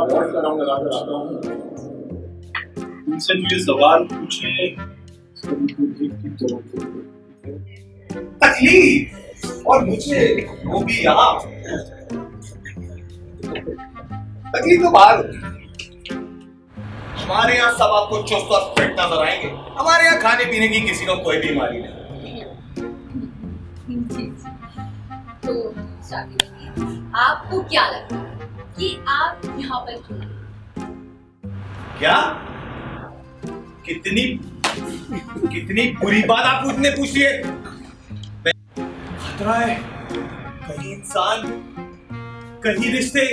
Award का round लगा कर आता हूँ। उनसे मुझे सवाल पूछे, तकलीफ और मुझे वो भी यहाँ। तकलीफ तो बाहर होती है। हमारे यहाँ सब आपको चुस्त और फिट नजर आएंगे। हमारे यहाँ खाने पीने की किसी को कोई बीमारी नहीं। तो शादी आपको क्या लगता है कि आप यहाँ पर क्यों? क्या? कितनी बुरी बात आप मुझने पूछी है। खतरा है, कहीं इंसान, कहीं रिश्ते,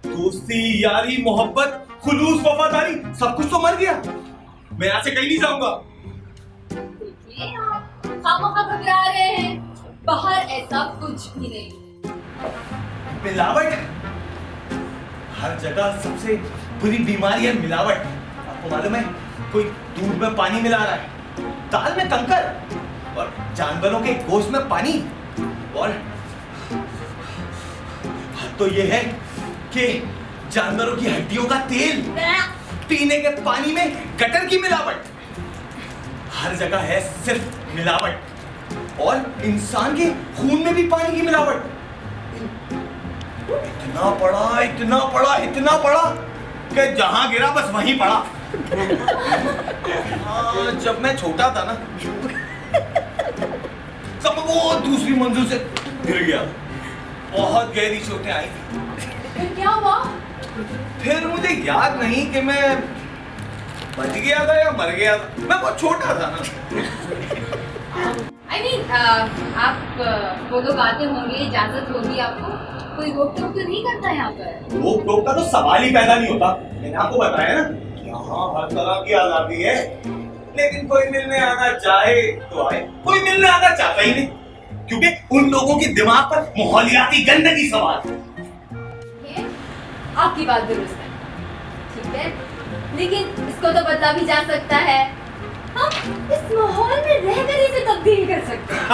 दोस्ती, यारी, मोहब्बत, खुलूस, वफादारी, सब कुछ तो मर गया। मैं यहाँ से कहीं नहीं जाऊंगा। देखिए आप खामखा घबरा रहे हैं, बाहर ऐसा कुछ भी नहीं। मिलावट हर जगह सबसे बुरी बीमारी है, मिलावट। आपको मालूम है, कोई दूध में पानी मिला रहा है, दाल में कंकर और जानवरों के गोश्त में पानी। और तो ये है कि जानवरों की हड्डियों का तेल, पीने के पानी में गटर की मिलावट। हर जगह है सिर्फ मिलावट। और इंसान के खून में भी पानी की मिलावट। इतना पड़ा कि जहां गिरा बस वहीं पड़ा। जब मैं छोटा था ना, तब वो दूसरी मंजिल से गिर गया। बहुत गहरी चोटें आई थी। फिर क्या हुआ? फिर मुझे याद नहीं कि मैं बच गया था या मर गया था। मैं बहुत छोटा था ना। I mean, आप वो लोग आते होंगे, इजाजत होगी आपको, कोई रोक टोक तो नहीं करता यहाँ पर? रोक टोक का तो सवाल ही पैदा नहीं होता। मैंने आपको बताया ना, यहाँ हर तरह की आजादी है। लेकिन कोई मिलने आना चाहे तो आए, कोई मिलने आना चाहता ही नहीं, क्योंकि उन लोगों के दिमाग पर माहौलियाती गंदगी सवार है। आपकी बात दुरुस्त है, ठीक है, लेकिन इसको तो बदला भी जा सकता है। हम इस माहौल में रहकर इसे तब्दील कर सकते हैं।